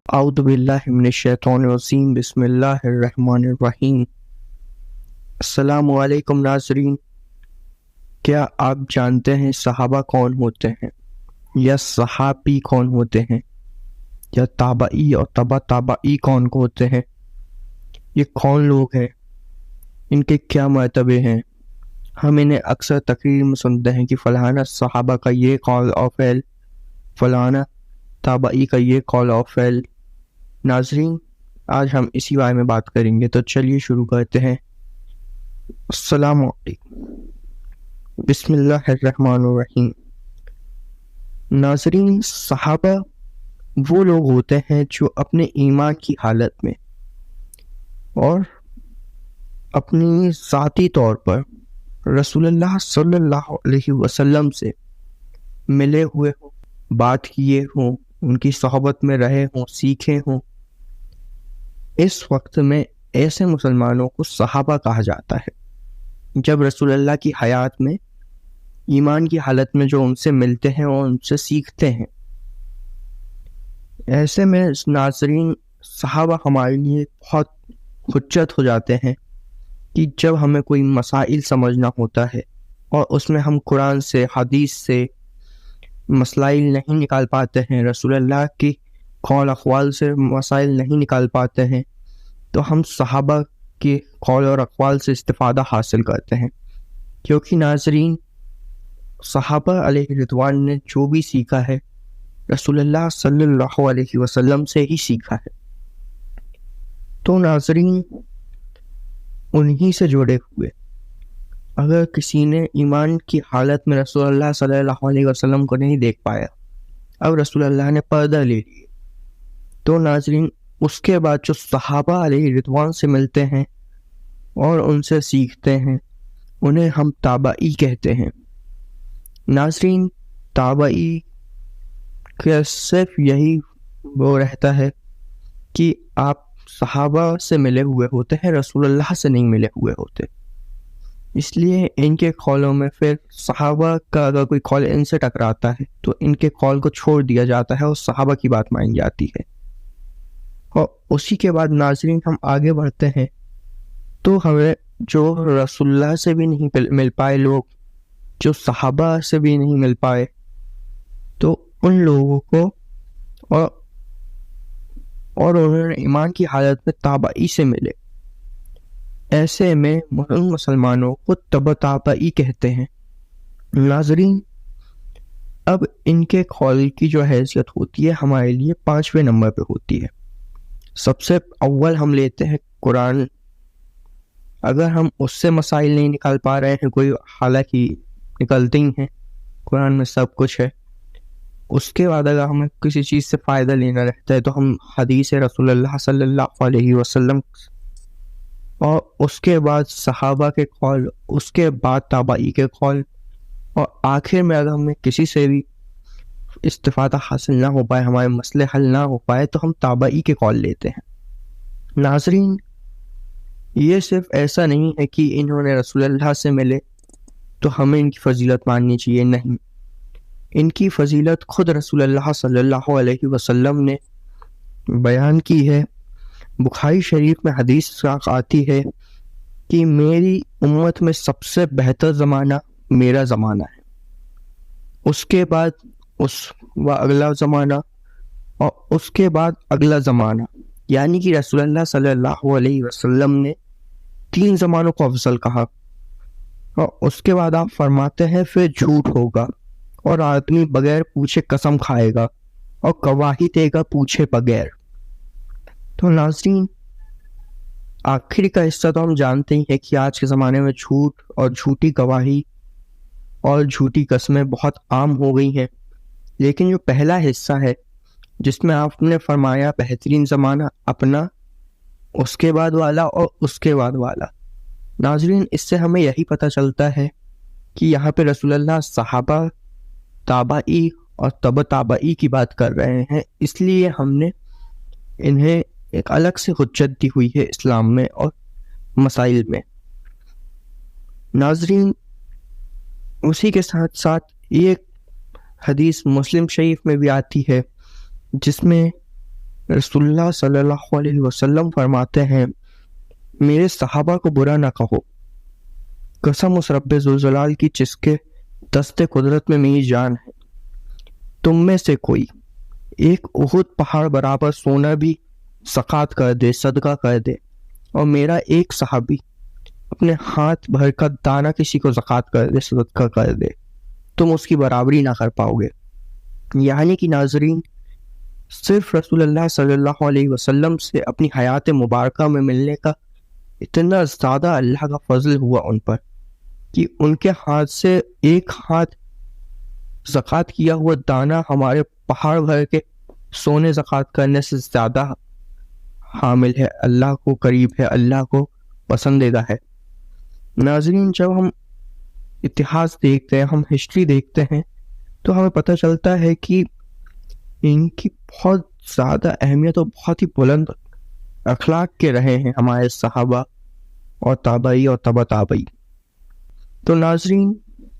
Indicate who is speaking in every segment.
Speaker 1: اعوذ باللہ من الشیطان الرجیم بسم اللہ الرحمن الرحیم۔ السلام علیکم ناظرین، کیا آپ جانتے ہیں صحابہ کون ہوتے ہیں، یا صحابی کون ہوتے ہیں، یا تابعی اور تبع تابعی کون کو ہوتے ہیں؟ یہ کون لوگ ہیں، ان کے کیا مرتبے ہیں؟ ہم انہیں اکثر تقریر میں سنتے ہیں کہ فلانا صحابہ کا یہ قول اور فعل، فلانا تابعی کا یہ قول اور فعل۔ ناظرین، آج ہم اسی بارے میں بات کریں گے، تو چلیے شروع کرتے ہیں۔ السلام علیکم، بسم اللہ الرحمن الرحیم۔ ناظرین، صحابہ وہ لوگ ہوتے ہیں جو اپنے ایمان کی حالت میں اور اپنی ذاتی طور پر رسول اللہ صلی اللہ علیہ وسلم سے ملے ہوئے ہوں، بات کیے ہوں، ان کی صحبت میں رہے ہوں، سیکھے ہوں۔ اس وقت میں ایسے مسلمانوں کو صحابہ کہا جاتا ہے۔ جب رسول اللہ کی حیات میں ایمان کی حالت میں جو ان سے ملتے ہیں اور ان سے سیکھتے ہیں، ایسے میں ناظرین صحابہ ہمارے لیے بہت حجت ہو جاتے ہیں کہ جب ہمیں کوئی مسائل سمجھنا ہوتا ہے اور اس میں ہم قرآن سے، حدیث سے مسائل نہیں نکال پاتے ہیں، رسول اللہ کی قول اقوال سے مسائل نہیں نکال پاتے ہیں، تو ہم صحابہ کے قول اور اقوال سے استفادہ حاصل کرتے ہیں، کیونکہ ناظرین صحابہ علیہ رضوان نے جو بھی سیکھا ہے رسول اللہ صلی اللہ علیہ وسلم سے ہی سیکھا ہے۔ تو ناظرین انہی سے جڑے ہوئے اگر کسی نے ایمان کی حالت میں رسول اللہ صلی اللہ علیہ وسلم کو نہیں دیکھ پایا، اب رسول اللہ نے پردہ لے لیے، تو ناظرین اس کے بعد جو صحابہ علیہ رضوان سے ملتے ہیں اور ان سے سیکھتے ہیں، انہیں ہم تابعی کہتے ہیں۔ ناظرین تابعی کا صرف یہی وہ رہتا ہے کہ آپ صحابہ سے ملے ہوئے ہوتے ہیں، رسول اللہ سے نہیں ملے ہوئے ہوتے، اس لیے ان کے قولوں میں پھر صحابہ کا اگر کوئی قول ان سے ٹکراتا ہے تو ان کے قول کو چھوڑ دیا جاتا ہے اور صحابہ کی بات مانی جاتی ہے۔ اور اسی کے بعد ناظرین ہم آگے بڑھتے ہیں، تو ہمیں جو رسول اللہ سے بھی نہیں مل پائے لوگ، جو صحابہ سے بھی نہیں مل پائے، تو ان لوگوں کو اور انہوں نے ایمان کی حالت میں تابعی سے ملے، ایسے میں ان مسلمانوں کو تبع تابعی کہتے ہیں۔ ناظرین اب ان کے قول کی جو حیثیت ہوتی ہے ہمارے لیے 5ویں نمبر پہ ہوتی ہے۔ سب سے اول ہم لیتے ہیں قرآن۔ اگر ہم اس سے مسائل نہیں نکال پا رہے ہیں کوئی، حالانکہ نکلتے ہی ہیں، قرآن میں سب کچھ ہے، اس کے بعد اگر ہمیں کسی چیز سے فائدہ لینا رہتا ہے تو ہم حدیث رسول اللہ صلی اللہ علیہ وسلم اور اس کے بعد صحابہ کے قول، اس کے بعد تابعی کے قول، اور آخر میں اگر ہمیں کسی سے بھی استفادہ حاصل نہ ہو پائے، ہمارے مسئلے حل نہ ہو پائے، تو ہم تابعی کے قول لیتے ہیں۔ ناظرین یہ صرف ایسا نہیں ہے کہ انہوں نے رسول اللہ سے ملے تو ہمیں ان کی فضیلت ماننی چاہیے، نہیں، ان کی فضیلت خود رسول اللہ صلی اللہ علیہ وسلم نے بیان کی ہے۔ بخاری شریف میں حدیث آتی ہے کہ میری امت میں سب سے بہتر زمانہ میرا زمانہ ہے، اس کے بعد اگلا زمانہ، اور اس کے بعد اگلا زمانہ، یعنی کہ رسول اللہ صلی اللہ علیہ وسلم نے 3 زمانوں کو افضل کہا، اور اس کے بعد آپ فرماتے ہیں پھر جھوٹ ہوگا اور آدمی بغیر پوچھے قسم کھائے گا اور گواہی دے گا پوچھے بغیر۔ تو ناظرین آخری کا حصہ تو ہم جانتے ہی ہیں کہ آج کے زمانے میں جھوٹ اور جھوٹی گواہی اور جھوٹی قسمیں بہت عام ہو گئی ہیں، لیکن جو پہلا حصہ ہے جس میں آپ نے فرمایا بہترین زمانہ اپنا، اس کے بعد والا اور اس کے بعد والا، ناظرین اس سے ہمیں یہی پتہ چلتا ہے کہ یہاں پہ رسول اللہ صحابہ، تابعی اور تبع تابعی کی بات کر رہے ہیں، اس لیے ہم نے انہیں ایک الگ سے حجت دی ہوئی ہے اسلام میں اور مسائل میں۔ ناظرین اسی کے ساتھ ساتھ ایک حدیث مسلم شریف میں بھی آتی ہے جس میں رسول اللہ صلی اللہ علیہ وسلم فرماتے ہیں میرے صحابہ کو برا نہ کہو، قسم اس رب ذوالجلال کی جس کے دست قدرت میں میری جان ہے، تم میں سے کوئی ایک احد پہاڑ برابر سونا بھی زکوٰۃ کر دے، صدقہ کر دے، اور میرا ایک صحابی اپنے ہاتھ بھر کا دانہ کسی کو زکوٰۃ کر دے، صدقہ کر دے، تم اس کی برابری نہ کر پاؤ گے۔ یعنی کہ ناظرین، صرف رسول اللہ صلی اللہ علیہ وسلم سے اپنی حیات مبارکہ میں ملنے کا اتنا زیادہ اللہ کا فضل ہوا ان پر کہ ان کے ہاتھ سے ایک ہاتھ زکوٰۃ کیا ہوا دانہ ہمارے پہاڑ بھر کے سونے زکوٰۃ کرنے سے زیادہ حامل ہے، اللہ کو قریب ہے، اللہ کو پسندیدہ ہے۔ ناظرین، جب ہم اتہاس دیکھتے ہیں، ہم ہسٹری دیکھتے ہیں، تو ہمیں پتہ چلتا ہے کہ ان کی بہت زیادہ اہمیت اور بہت ہی بلند اخلاق کے رہے ہیں ہمارے صحابہ اور تابعی اور تبع تابعی۔ تو ناظرین،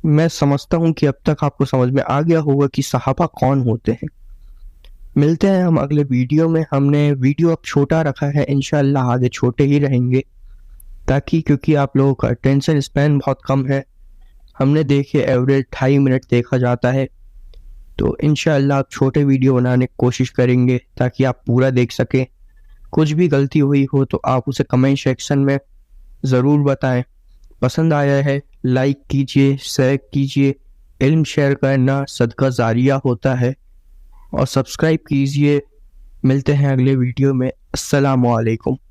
Speaker 1: میں سمجھتا ہوں کہ اب تک آپ کو سمجھ میں آ گیا ہوگا کہ صحابہ کون ہوتے ہیں۔ ملتے ہیں ہم اگلے ویڈیو میں۔ ہم نے ویڈیو اب چھوٹا رکھا ہے، انشاءاللہ آگے چھوٹے ہی رہیں گے، کیونکہ آپ لوگوں کا اٹینشن اسپین بہت کم ہے۔ ہم نے دیکھے ایوریج 2.5 منٹ دیکھا جاتا ہے، تو انشاءاللہ آپ چھوٹے ویڈیو بنانے کی کوشش کریں گے تاکہ آپ پورا دیکھ سکیں۔ کچھ بھی غلطی ہوئی ہو تو آپ اسے کمنٹ سیکشن میں ضرور بتائیں۔ پسند آیا ہے لائک کیجئے، شیئر کیجئے، علم شیئر کرنا صدقہ جاریہ ہوتا ہے، اور سبسکرائب کیجئے۔ ملتے ہیں اگلے ویڈیو میں۔ السلام علیکم۔